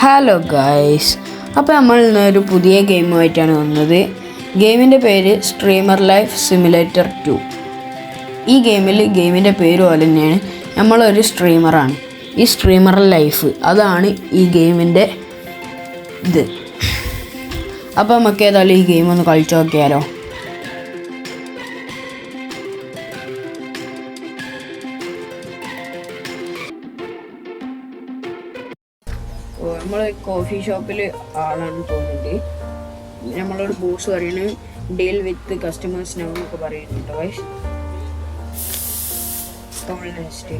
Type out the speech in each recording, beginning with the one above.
Hello guys, അപ്പോൾ നമ്മൾ ഇന്നൊരു പുതിയ ഗെയിമുമായിട്ടാണ് വന്നത്. ഗെയിമിൻ്റെ പേര് സ്ട്രീമർ ലൈഫ് സിമുലേറ്റർ 2. ഈ ഗെയിമിൻ്റെ പേര് പോലെ തന്നെയാണ്, നമ്മളൊരു സ്ട്രീമറാണ്. ഈ സ്ട്രീമർ ലൈഫ് അതാണ് ഈ ഗെയിമിൻ്റെ ഇത്. അപ്പോൾ നമുക്ക് ഏതായാലും ഈ ഗെയിം ഒന്ന് കളിച്ചു നോക്കിയാലോ. നമ്മൾ കോഫി ഷോപ്പിൽ ആളാണ് തോന്നുന്നുണ്ട്. നമ്മളോട് ബോസ് പറയുന്നത് ഡീൽ വിത്ത് കസ്റ്റമേഴ്സ് നൗ എന്നൊക്കെ പറയുന്നുണ്ട്. നെക്സ്റ്റ്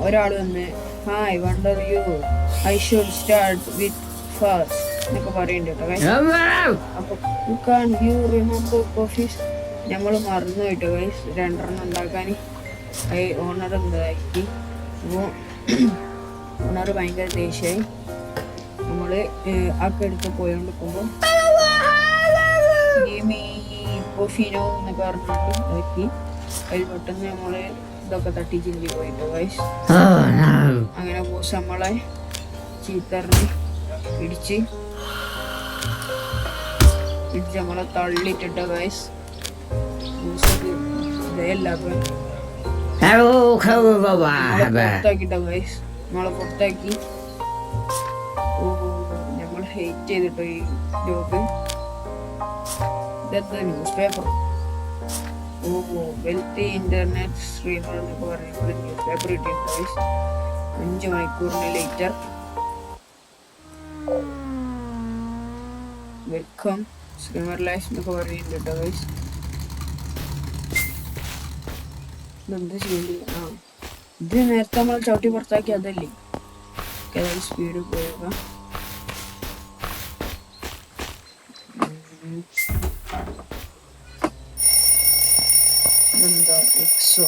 ഒരാൾ വന്ന് hi wonder you I should start with fast എന്നൊക്കെ പറയുന്നുണ്ട് കേട്ടോ. അപ്പോൾ യു റിമെമ്പർ കോഫീസ് നമ്മൾ മറന്നു കേട്ടോ ഗൈസ്, 2 ഉണ്ടാക്കാൻ. ഓണർ എന്താക്കി, അപ്പോൾ ഓണർ ഭയങ്കര ദേഷ്യമായി. നമ്മൾ ഒക്കെ എടുത്ത് പോയോണ്ടിരിക്കുമ്പോൾ കോഫീനോ എന്നൊക്കെ പറഞ്ഞിട്ട് നോക്കി അതിൽ പെട്ടെന്ന് നമ്മൾ ഇതൊക്കെ തട്ടി ചിന്തി പോയിട്ടോ ഗൈസ്. അങ്ങനെ ബോസ് നമ്മളെ ചീത്തറിഞ്ഞ് ഇടിച്ച് നമ്മളെ തള്ളിയിട്ടിട്ടോ ഗൈസ്. ബോസൊക്കെ ഇതല്ലാത്ത പുറത്താക്കിട്ടോ ഗൈസ്, നമ്മളെ പുറത്താക്കി. നമ്മൾ ഹേറ്റ് ചെയ്തിട്ടോ ഈ ജോബ്. ഇതെന്താ news paper? Wealthy internet streamer എന്നൊക്കെ പറഞ്ഞപ്പോൾ ന്യൂസ് പേപ്പർ കിട്ടിയിട്ടുണ്ട്. 5 മണിക്കൂറിന് ലേറ്റർ വെൽക്കം സ്ട്രീമർ ലൈഫ് എന്നൊക്കെ പറയുന്നുണ്ട് കേട്ടോ ഗൈസ്. ഇതെന്താ ചെയ്യേണ്ടി? ഇത് നേരത്തെ നമ്മൾ ചവിട്ടി പുറത്താക്കി അതല്ലേ. സ്പീഡ് പോവുക. എന്താ എക്സോ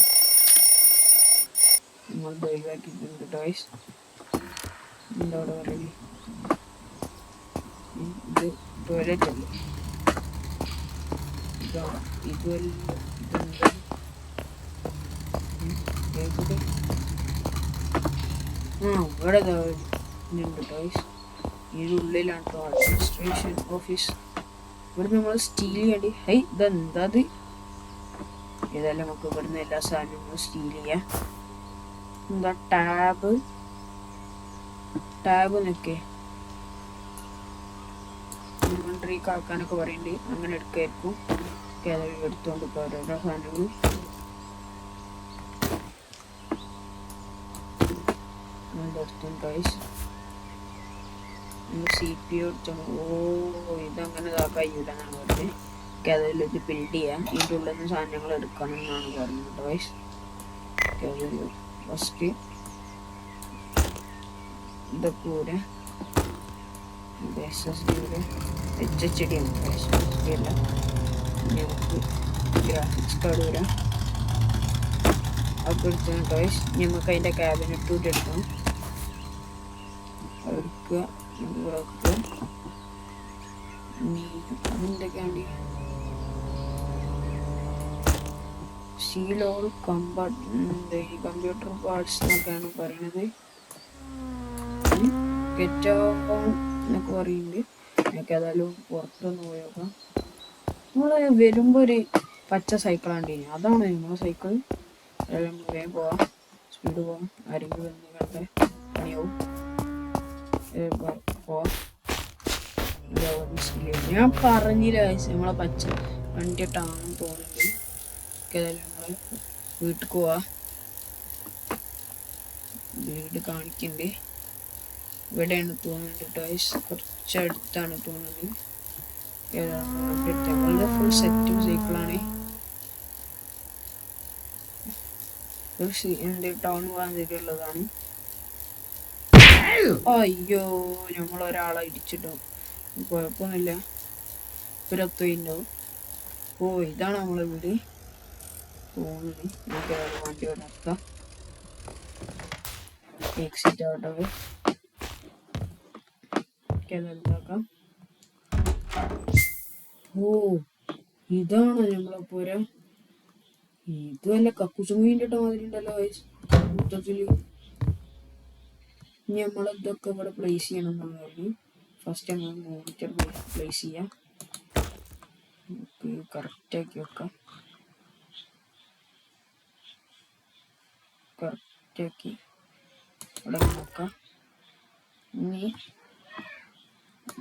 നമ്മൾ ഒഴിവാക്കിയിട്ടുണ്ട് ടോയ്സ്. എന്താ അവിടെ പറയുന്നത്? ഇത് ടോയ്ലറ്റ് അല്ലേ? ഇവിടെ ഉണ്ട് ടോയ്സ്. ഇതിനുള്ളിലാണ് കേട്ടോ അഡ്മിനിസ്ട്രേഷൻ ഓഫീസ്. ഇവിടെ നമ്മൾ സ്റ്റീൽ ചെയ്യേണ്ടി. ഇതെന്താ അത്? ഏതായാലും നമുക്ക് ഇവിടുന്ന് എല്ലാ സാധനങ്ങളും സ്റ്റീൽ ചെയ്യാം. എന്താ ടാബ് എന്നൊക്കെ ഇൻവെന്ററിക്ക് ആക്കാനൊക്കെ പറയുന്നുണ്ട്. അങ്ങനെ എടുക്കായിരിക്കും. ഏതായാലും എടുത്തോണ്ട് ഇപ്പോൾ ഓരോരോ സാധനങ്ങൾ. CPU ഇതങ്ങനെ ഇതാക്കാനാണ് പറഞ്ഞത്. അതിൽ ഇത് ബിൽഡ് ചെയ്യാം. ഇതിൻ്റെ ഉള്ളിൽ നിന്ന് സാധനങ്ങൾ എടുക്കണം എന്നാണ് പറഞ്ഞത് ഗൈസ്. ഫസ്റ്റ് ഇതൊക്കെ കൂടെ SSD HHD ആണ്. SSD അല്ല, നമുക്ക് ഗ്രാഫിക്സ് കാർഡ് വരാം. ഒക്കെ എടുക്കണം ഗൈസ്. നമുക്ക് അതിൻ്റെ ക്യാബിനറ്റ് കൂടി എടുക്കണം. എടുക്കുക. എന്തൊക്കെയാണ് സീലോൾ കമ്പ്യൂട്ടർ പാർട്സ് എന്നൊക്കെയാണ് പറയണത്. എന്നൊക്കെ പറയുന്നുണ്ട്. എനിക്ക് ഏതായാലും പുറത്തൊന്ന് പോയേക്കാം. നമ്മൾ വരുമ്പോൾ ഒരു പച്ച സൈക്കിളാണ്ട്, അതാണ് നമ്മളെ സൈക്കിൾ. വേഗം പോവാം, സ്പീഡ് പോവാം. ആരെങ്കിലും വന്ന് കണ്ടേ പണിയാവും. പോവാം. ഞാൻ പറഞ്ഞില്ല നമ്മളെ പച്ച വണ്ടിയിട്ടാണെന്ന് തോന്നുന്നുണ്ട്. ഏതായാലും നമ്മള് വീട്ടിൽ പോവാ. വീട് കാണിക്കണ്ടേ? ഇവിടെയാണ് തോന്നുന്നുണ്ട് ടോയ്സ്, കുറച്ചടുത്താണ് തോന്നുന്നത്. നമ്മളുടെ ഫുൾ സെറ്റ് സൈക്കിളാണ്. ടൗൺ പോകാൻ വേണ്ടിയുള്ളതാണ്. അയ്യോ, നമ്മളൊരാളെ ഇടിച്ചിട്ടോ. കുഴപ്പമൊന്നുമില്ല, ഒരൊത്തുണ്ടാവും. ഇതാണ് നമ്മളെ വീട് തോന്നുന്നത്. നമുക്ക് വണ്ടി നിർത്താം. എക്സിറ്റ് ആവട്ടെ. എന്താക്കാം? ഇതാണ് നമ്മളെ പോര. ഇത് വല്ല കക്കുസുമീൻ്റെ മാതിരി ഉണ്ടല്ലോ മൊത്തത്തില്. ഇനി നമ്മളിതൊക്കെ ഇവിടെ പ്ലേസ് ചെയ്യണം എന്നുള്ളത് ഫസ്റ്റ് നമ്മൾ മോണിറ്റർ പ്ലേസ് ചെയ്യാം. കറക്റ്റാക്കി വെക്കാം. കറക്റ്റാക്കി ഇവിടെ നോക്കാം. ഇനി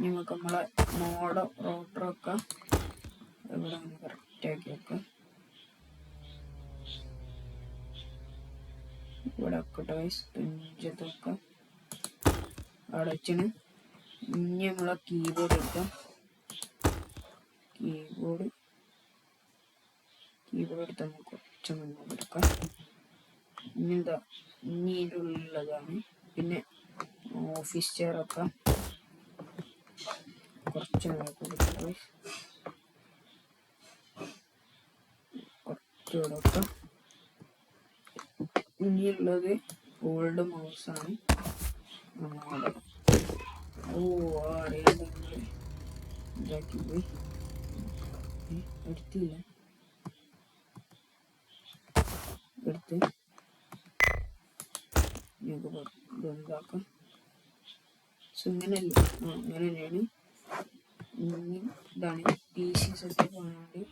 നമുക്ക് നമ്മളെ മോഡോ റോട്ടറൊക്കെ ഇവിടെ കറക്റ്റാക്കി വെക്കാം. ഇവിടെ വെക്കട്ടെ തുഞ്ചത്തൊക്കെ അവിടെ വെച്ചാണ്. ഇനി നമ്മളെ കീബോർഡ് എടുക്കാം. കീബോർഡ് എടുത്ത് നമുക്ക് കുറച്ച് മുന്നോട്ട് എടുക്കാം. ഇനി എന്താ ഇനി ഇതിൻ്റെ ഉള്ളിലുള്ളതാണ്. പിന്നെ ഓഫീസ് ചെയറൊക്കെ കുറച്ച് കൊടുക്കാം. കുറച്ചുകൂടെ വെക്കാം. ഇനിയുള്ളത് ഓൾഡ് മൗസാണ്. അറിയാതെ ഇതാക്കി പോയി എടുത്തില്ല. എടുത്ത് ഇതാക്കാം. ഇങ്ങനെയല്ല, അങ്ങനെ തന്നെയാണ്. ഇതാണ് PC സെറ്റപ്പ് ആണെങ്കിൽ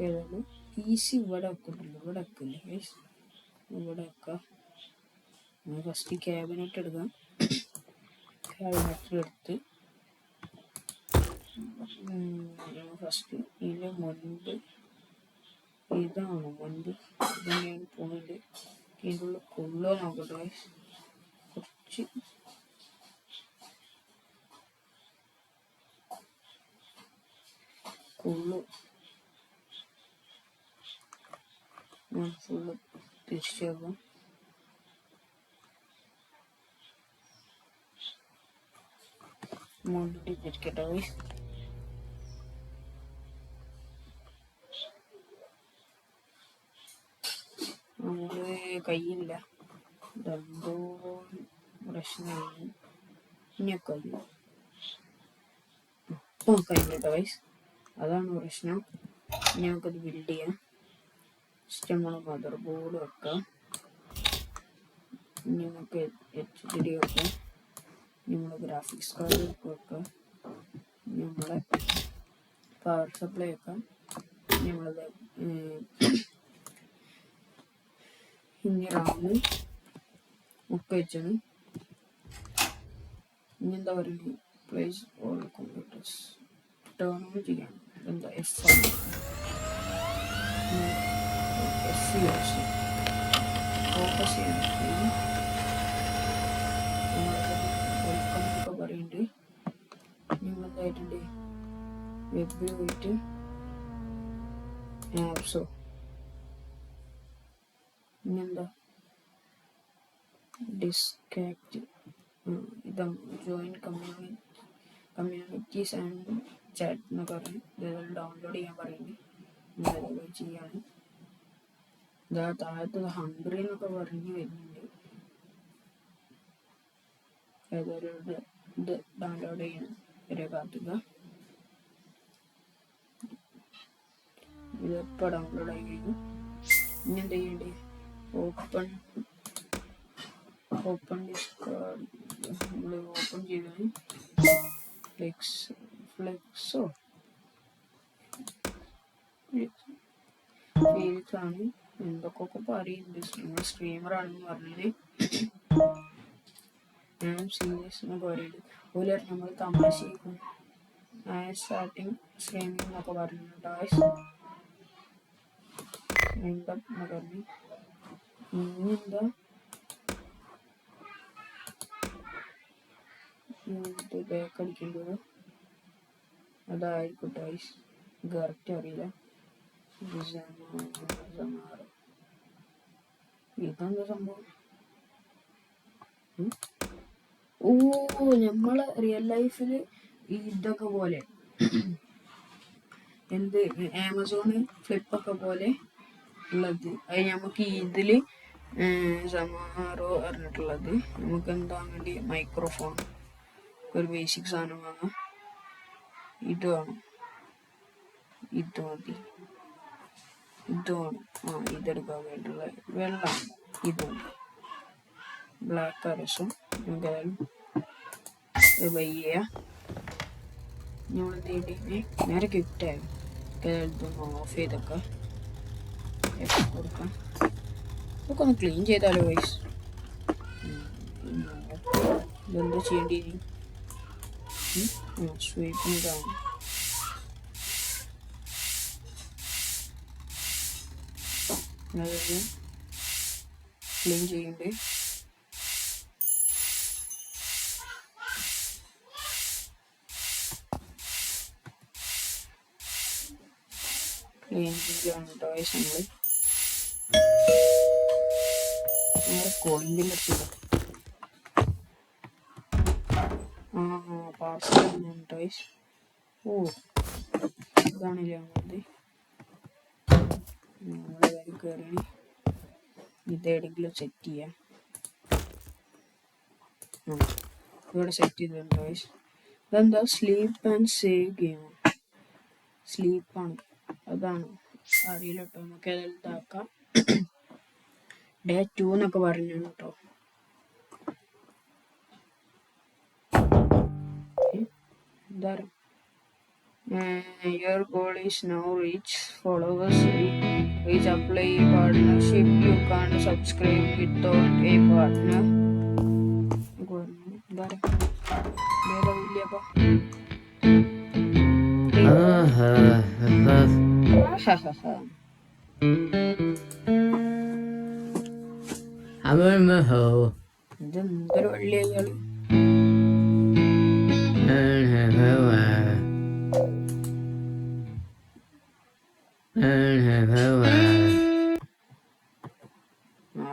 ഏതാണ് PC ഇവിടെ വെക്കുന്നുള്ളൂ. ഇവിടെ വെക്കില്ല. ഇവിടെ വെക്കാം. ഫസ്റ്റ് ക്യാബിനറ്റ് എടുക്കാം. ക്യാബിനറ്റിലെടുത്ത് ഫസ്റ്റ് ഇതിൻ്റെ മുൻപ് ഇതാണ് മുൻപ് ഇതന്നെയാണ് പോകുന്നത്. ഇതിൻ്റെ ഉള്ളിൽ കൊള്ളോ നോക്കട്ടെ. കുറച്ച് കൊള്ളു ഫുള്ള് തിരിച്ചു വെക്കാം. മുണ്ടി തിരിക്കട്ടെ. നമ്മള് കയ്യില്ല, എന്തോ പ്രശ്നമാണ്. ഇനിയൊക്കെ കഴിഞ്ഞിട്ടോ വൈസ്, അതാണ് പ്രശ്നം. ഇനി നമുക്കത് ബിൽഡ് ചെയ്യാം. ഫസ്റ്റ് നമ്മൾ മദർ ബോർഡ് വെക്കാം. ഇനി നമുക്ക് HDD വെക്കാം. നമ്മൾ ഗ്രാഫിക്സ് കാർഡ് വെക്കാം. നമ്മളെ പവർ സപ്ലൈ വെക്കാം. നമ്മളത് ഇനി റാമ് ഒക്കെ വെച്ചാണ്. ഇനി എന്താ പറയുക, place all computers turn on ചെയ്യാം. എന്താ F ആണ്. F യൂസ് ഫോക്കസ് ചെയ്യാൻ വെൽക്കം എന്നൊക്കെ പറയുന്നുണ്ട്. നമ്മളെന്തായിട്ടുണ്ട് വെബിൽ പോയിട്ട് ആപ്സോ ഇനിയെന്താ ഡിസ്കാക്റ്റ് ഇതാണ് ജോയിൻ കമ്മ്യൂണിറ്റീസ് ആൻഡ് ചാറ്റ് എന്നൊക്കെ പറയും. ഇതെല്ലാം ഡൗൺലോഡ് ചെയ്യാൻ പറയുന്നത്. നമ്മളെല്ലാം ചെയ്യാണ്. ഇതാ താഴത്ത് ഹംഗ്രി എന്നൊക്കെ പറഞ്ഞ് വരുന്നുണ്ട്. ഏതൊരു ഇത് ഡൗൺലോഡ് ചെയ്യണം. വരെ കാത്തുക. ഇതിപ്പോൾ ഡൗൺലോഡ് ആയി കഴിഞ്ഞു. ഇനി എന്ത് ചെയ്യണ്ടേ, ഓപ്പൺ ഡിസ്കാർഡ് നമ്മൾ ഓപ്പൺ ചെയ്താണ്. ഫ്ലെക്സോ ഫീൽസ് ആണ് എന്തൊക്കെ പറയുന്നുണ്ട്. നിങ്ങൾ സ്ട്രീമറാണെന്ന് പറഞ്ഞത് ഞാൻ സീരിയസ് എന്നൊക്കെ പറയുന്നുണ്ട്. അതുപോലെ നമ്മൾ തമാശക്കും സ്റ്റാർട്ടിങ് സ്ട്രീമിംഗ് എന്നൊക്കെ പറയുന്നുണ്ട്. എന്നൊക്കെ പറഞ്ഞു. ഇനിയെന്താ ബാക്ക് അടിക്കേണ്ടത് അതായിരിക്കട്ടെ. കറക്റ്റ് അറിയില്ല. ഇതെന്താ സംഭവം? നമ്മളെ റിയൽ ലൈഫിൽ ഇതൊക്കെ പോലെ എന്ത് ആമസോൺ ഫ്ലിപ്പൊക്കെ പോലെ ഉള്ളത്. അത് നമുക്ക് ഇതിൽ സമാറോ പറഞ്ഞിട്ടുള്ളത്. നമുക്ക് എന്താ വേണ്ടി മൈക്രോഫോൺ ഒരു ബേസിക് സാധനം വാങ്ങാം. ഇത് വേണം, ഇത് മതി, ഇത് വേണം. ഇതെടുക്കാൻ വേണ്ടിയുള്ള വെള്ളം ഇത് മതി. ബ്ലാക്ക് അറസും നമുക്ക് ഏതായാലും ബൈ ചെയ്യാം. നമ്മൾ എന്ത് ചെയ്തിട്ട് നേരെ കിഫ്റ്റായി ഇതൊന്ന് ഓഫ് ചെയ്തൊക്കെ കൊടുക്കാം. ഇതൊക്കെ ഒന്ന് ക്ലീൻ ചെയ്താലോ വൈസ്. ഇതെന്താ ചെയ്യേണ്ടി സ്വീപ്പിന് ഇതാണ്. അതായത് ക്ലീൻ ചെയ്യണ്ടേ. ക്ലീൻ ചെയ്യാണ് കേട്ടോ വൈസ്. നമ്മൾ കോളിംഗ് ബില്ല് എടുത്തില്ല. പാർസൽ കേട്ടോ വൈസ്. ഓ ഇതാണല്ലേ നമ്മളത്. നമ്മളേതായാലും കയറി ഇതെവിടെയെങ്കിലും സെറ്റ് ചെയ്യാം. ഇവിടെ സെറ്റ് ചെയ്തിട്ടുണ്ട് വൈസ്. ഇതെന്താ സ്ലീപ്പ് ആൻഡ് സേവ് ഗെയിം. സ്ലീപ്പാണ്, അതാണ് അറിയില്ല കേട്ടോ. നമുക്ക് ഏതായാലും ഇതാക്കാം. ഡേ 2 എന്നൊക്കെ പറഞ്ഞു കേട്ടോ. എന്താ your goal is now reach followers, reach apply partnership. You can't subscribe without a partner. ഇതെന്തൊരു വള്ളി അയാള്.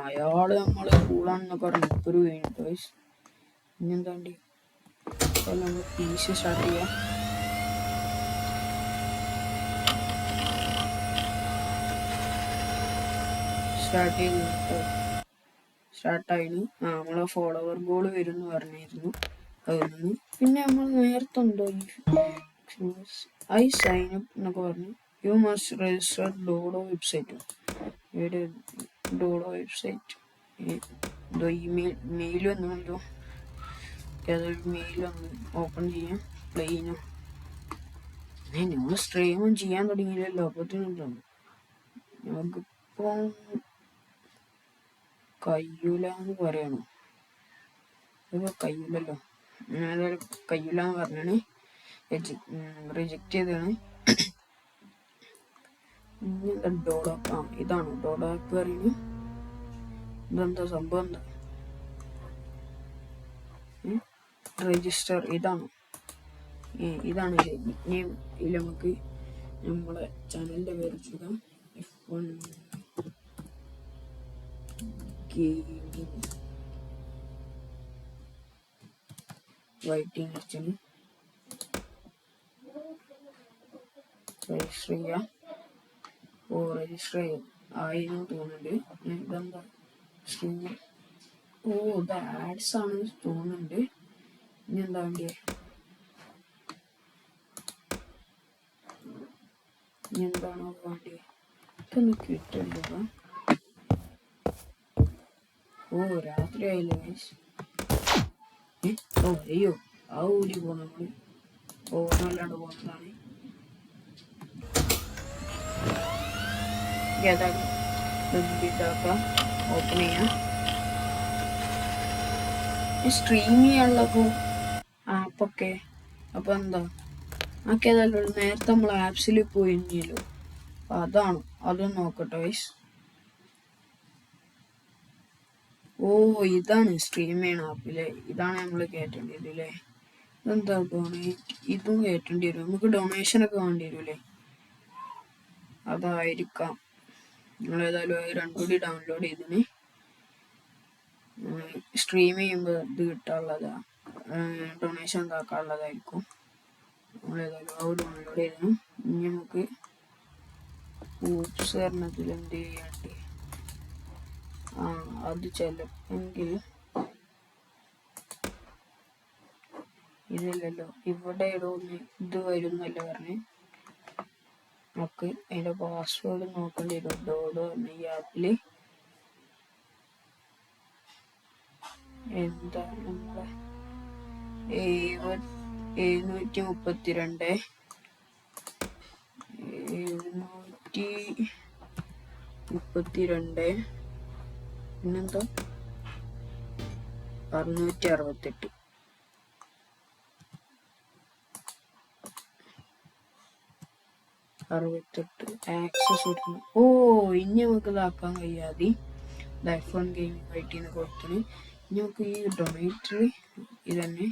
അയാള് നമ്മള് കൂളാണെന്നൊക്കെ പറഞ്ഞു. ഒരു വീണിട്ട് വയസ്സ്. ഇനി എന്താണ്ടി നമ്മൾ പീസ് സ്റ്റാർട്ട് ചെയ്യാം. സ്റ്റാർട്ട് ചെയ്ത് സ്റ്റാർട്ടായിരുന്നു. നമ്മളെ ഫോളോവർ ഗോൾ വരും എന്ന് പറഞ്ഞിരുന്നു. അതൊന്നും പിന്നെ നമ്മൾ നേരത്തെ എന്തോ ഐ സൈൻ അപ്പ് എന്നൊക്കെ പറഞ്ഞു. You must register dodo website. ഇവിടെ ഡോഡോ വെബ്സൈറ്റ് എന്തോ മെയിൽ വന്നുണ്ടോ. ഏതൊരു മെയിലൊന്ന് ഓപ്പൺ ചെയ്യാം. പ്ലെയിനോ നമ്മൾ സ്ട്രീമും ചെയ്യാൻ തുടങ്ങിയില്ലല്ലോ. അപ്പത്തിനുണ്ടോ നമുക്കിപ്പോ കയ്യൂലെന്ന് പറയണോ. ഇപ്പൊ കയ്യൂലല്ലോ. ഞാനേതായാലും കയ്യൂലെന്ന് പറഞ്ഞാണ് റിജക്റ്റ് ചെയ്താണ്. ഇനി എന്താ ഡോഡോ ഇതാണോ ഡോഡോ ആപ്പ് പറയുന്നത്. ഇതെന്താ സംഭവം എന്താ രജിസ്റ്റർ ഇതാണോ ഇതാണ് നെയിം. ഇതിൽ നമുക്ക് നമ്മളെ ചാനലിൻ്റെ പേര് വെച്ചിടാം. F1 ഗെയിമിംഗ് വൈറ്റിംഗ് അടിച്ചാണ് രജിസ്റ്റർ ചെയ്യാം. രജിസ്റ്റർ ആയിരുന്നു തോന്നുന്നുണ്ട്. ഇതെന്താ സ്ട്രീമർ. ഇത് ആഡ്സ് ആണ് തോന്നുന്നുണ്ട്. ഇനി എന്താ വേണ്ടിയേ. ഇനി എന്താണോ വേണ്ടിയേ. ഇതൊന്ന് കിട്ടില്ല. രാത്രി ആയില്ലേ. അയ്യോ ആ ഊരി പോ. നമ്മള് ഓർമ്മല്ലാണ്ട് പോകുന്നതാണ്. ഇതാക്കാം. ഓപ്പൺ ചെയ്യാം. സ്ട്രീം ചെയ്യാനുള്ളപ്പോ ആപ്പൊക്കെ അപ്പൊ എന്താ ഏതായാലും നേരത്തെ നമ്മൾ ആപ്സിൽ പോയിരുന്നല്ലോ. അപ്പൊ അതാണ്. അതൊന്ന് നോക്കട്ടെ വൈസ്. ഇതാണ് സ്ട്രീം ചെയ്യണ ആപ്പില്ലേ. ഇതാണ് നമ്മൾ കയറ്റേണ്ടത് അല്ലേ. ഇതെന്താ ഇതും കയറ്റേണ്ടി വരും. നമുക്ക് ഡൊണേഷനൊക്കെ വേണ്ടി വരൂല്ലേ. അതായിരിക്കാം. നമ്മളേതായാലും രണ്ടും കൂടി ഡൗൺലോഡ് ചെയ്തിന് സ്ട്രീം ചെയ്യുമ്പോൾ ഇത് കിട്ടാനുള്ളതാ. ഡൊണേഷൻ ഉണ്ടാക്കാനുള്ളതായിരിക്കും. നമ്മളേതായാലും അത് ഡൗൺലോഡ് ചെയ്തിന്. ഇനി നമുക്ക് ഊപ്സറിനത്തിൽ എന്ത് ചെയ്യണ്ടേ. അത് ചിലപ്പെങ്കിൽ ഇതില്ലല്ലോ. ഇവിടെ ഇത് വരുന്നല്ലേ പറഞ്ഞ്. നമുക്ക് അതിൻ്റെ പാസ്വേഡ് നോക്കേണ്ടി വരും. ഡോഡോ എന്ന ഈ ആപ്പിൽ എന്താ നമ്മളെ 732 732 പിന്നെന്താ 668 ആക്സസ് കൊടുക്കണം. ഓ ഇനി നമുക്ക് ഇതാക്കാൻ കഴിയാതെ ഐഫോൺ ഗെയിമിംഗ് ആയിട്ട് കൊടുത്തിന്. ഇനി നമുക്ക് ഈ ഡൊണേറ്റർ ഇതന്നെ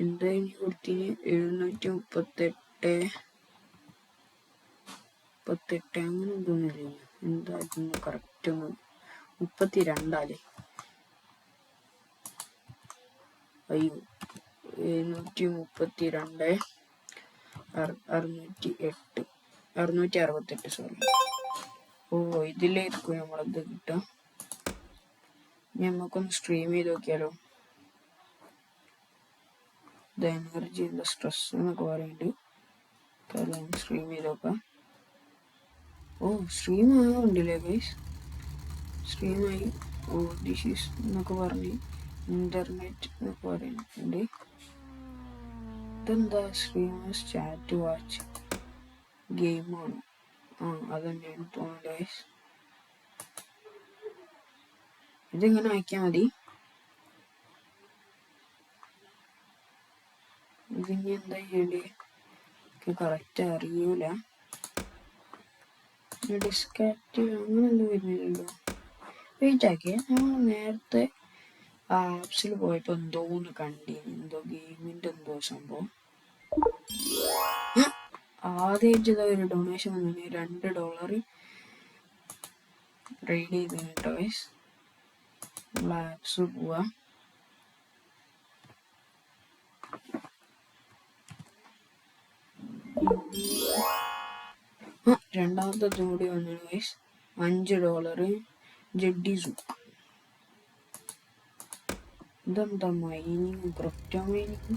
എന്താ ഇനി കൊടുത്തിന് 738 അങ്ങനെ എന്തോന്നില്ല. എന്താ ഇതൊന്ന് കറക്റ്റ് ഒന്ന് 32 അയ്യോ 732 668 സോറി. ഓ ഇതിലായിരിക്കും നമ്മളത് കിട്ടുക. ഇനി നമുക്കൊന്ന് സ്ട്രീം ചെയ്ത് നോക്കിയാലോ. ഇത് എനർജി എന്താ സ്ട്രെസ് എന്നൊക്കെ പറയുന്നുണ്ട്. സ്ട്രീം ചെയ്ത് നോക്കാം. ഓ സ്ട്രീം ആവുന്നുണ്ടല്ലേ ഗൈസ്, സ്ട്രീമായി. ഓ ദിസ് ഈസ് എന്നൊക്കെ പറഞ്ഞ് ഇന്റർനെറ്റ് എന്നൊക്കെ പറയുന്നുണ്ട്. ഇതെന്താ സ്ട്രീമേഴ്സ് ചാറ്റ് വാച്ച് ഗെയിമാണ്. അതന്നെയാണ് തോന്നുന്നത് ഗൈസ്. ഇതിങ്ങനെ അയക്കാൻ മതി. ഇതിനി എന്താ ചെയ്യണ്ടേ കറക്റ്റ് അറിയൂല. ഡിസ്കാക്റ്റീവ് അങ്ങനെയൊന്നും വരുന്നില്ലല്ലോ. വെയിറ്റ് ആക്കിയേ, നമ്മൾ നേരത്തെ ആപ്സിൽ പോയപ്പോൾ എന്തോ ഒന്ന് കണ്ടിന്, എന്തോ ഗെയിമിൻ്റെ എന്തോ സംഭവം. ആദ്യമായിട്ട് ഇതാ ഒരു ഡൊണേഷൻ വന്നു $2 റെയ്ഡ് ചെയ്ത് കേട്ടോ ഗൈസ്. നമ്മൾ ആപ്സ് പോവാ. രണ്ടാമത്തെ കൂടി വന്നു ഗൈസ്. $5 ജഡ്ഡിസു. ഇതെന്താ മൈനിങ്, ക്രിപ്റ്റോ മൈനിങ്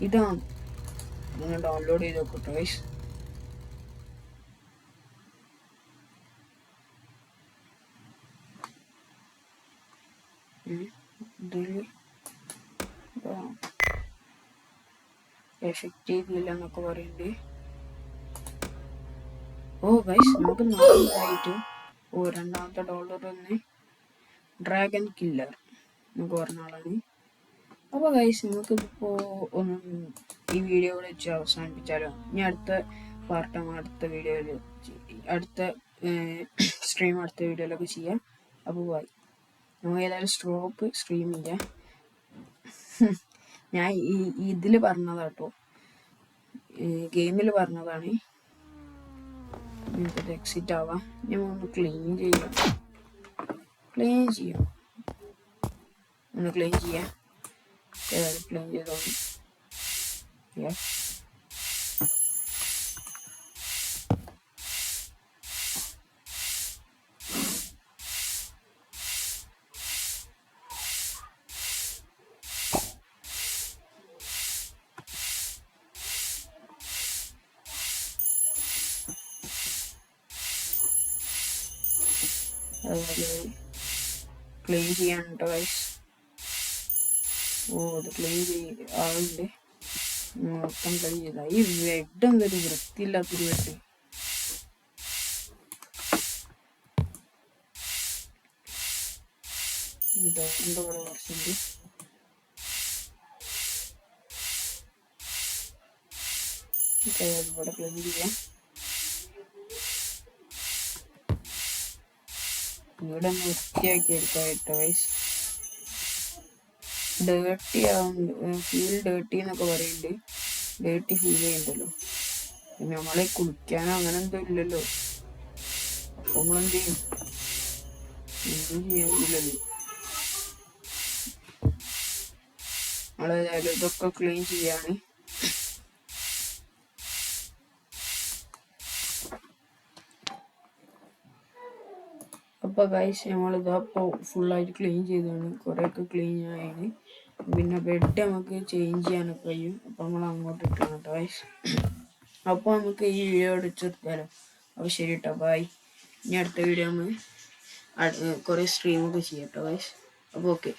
ഇതാണ്. നിങ്ങൾ ഡൗൺലോഡ് ചെയ്ത് നോക്കട്ടോ ഗൈസ്. ഇതിൽ എഫക്റ്റീവ് ഇല്ല എന്നൊക്കെ പറയുന്നുണ്ട്. ഓ ഗൈസ് നമുക്ക് നാലായിട്ട് രണ്ടാമത്തെ ഡോളർ ഒന്ന് ഡ്രാഗൺ കില്ലർ നമുക്ക് പറഞ്ഞ ആളാണ്. അപ്പോൾ ഗൈസ് നമുക്കിപ്പോൾ ഒന്ന് ഈ വീഡിയോ കൂടെ വെച്ച് അവസാനിപ്പിച്ചാലോ. ഇനി അടുത്ത പാർട്ടാണ് അടുത്ത വീഡിയോയിൽ, അടുത്ത സ്ട്രീം അടുത്ത വീഡിയോയിലൊക്കെ ചെയ്യാം. അപ്പോൾ ബൈ. നമുക്ക് ഏതായാലും സ്ട്രീം ചെയ്യാം. ഞാൻ ഇതിൽ പറഞ്ഞതാട്ടോ, ഗെയിമിൽ പറഞ്ഞതാണ്. നമുക്കത് എക്സിറ്റ് ആവാം. ഞാൻ ഒന്ന് ക്ലീൻ ചെയ്യാം. ഒന്ന് ക്ലീൻ ചെയ്യാം. ഏതായാലും ക്ലീൻ ചെയ്തോളൂ. ക്ലീൻ ചെയ്യാൻ കേട്ടോ ഗൈസ്. അത് ക്ലീൻ ആളുണ്ട്. മൊത്തം ക്ലീൻ ചെയ്താ. ഈ വെഡ് എന്തൊരു വൃത്തിയില്ലാത്തൊരു വെഡ്. എന്താ പറയുക, കുറച്ചുണ്ട്. ഇവിടെ ക്ലീൻ ചെയ്യാം. ഇവിടെ വൃത്തിയാക്കി എടുക്കാം കേട്ടോ ഗൈസ്. ഡേർട്ടി ഫീൽ ഡേർട്ടി എന്നൊക്കെ പറയുന്നുണ്ട്. ഡേർട്ടി ഫീൽ ചെയ്യുന്നുണ്ടല്ലോ. പിന്നെ നമ്മളെ കുളിക്കാനോ അങ്ങനെ എന്തോ ഇല്ലല്ലോ. അപ്പൊ നമ്മളെന്ത് ചെയ്യും? ഒന്നും ചെയ്യാനില്ലല്ലോ. നമ്മളേതായാലും ഇതൊക്കെ ക്ലീൻ ചെയ്യാണ്. അപ്പോൾ ഗൈസ് നമ്മളിതപ്പോൾ ഫുള്ളായിട്ട് ക്ലീൻ ചെയ്താണ്. കുറേയൊക്കെ ക്ലീൻ ആയാണ്. പിന്നെ ബെഡ് നമുക്ക് ചേഞ്ച് ചെയ്യാനൊക്കെ കഴിയും. അപ്പോൾ നമ്മൾ അങ്ങോട്ട് ഇട്ടാണ് കേട്ടോ ഗൈസ്. അപ്പോൾ നമുക്ക് ഈ വീഡിയോ എടുത്തെടുത്താലോ. അപ്പോൾ ശരി കേട്ടോ, ബൈ. ഇനി അടുത്ത വീഡിയോ നമ്മൾ കുറേ സ്ട്രീമൊക്കെ ചെയ്യാം കേട്ടോ ഗൈസ്. അപ്പോൾ ഓക്കെ.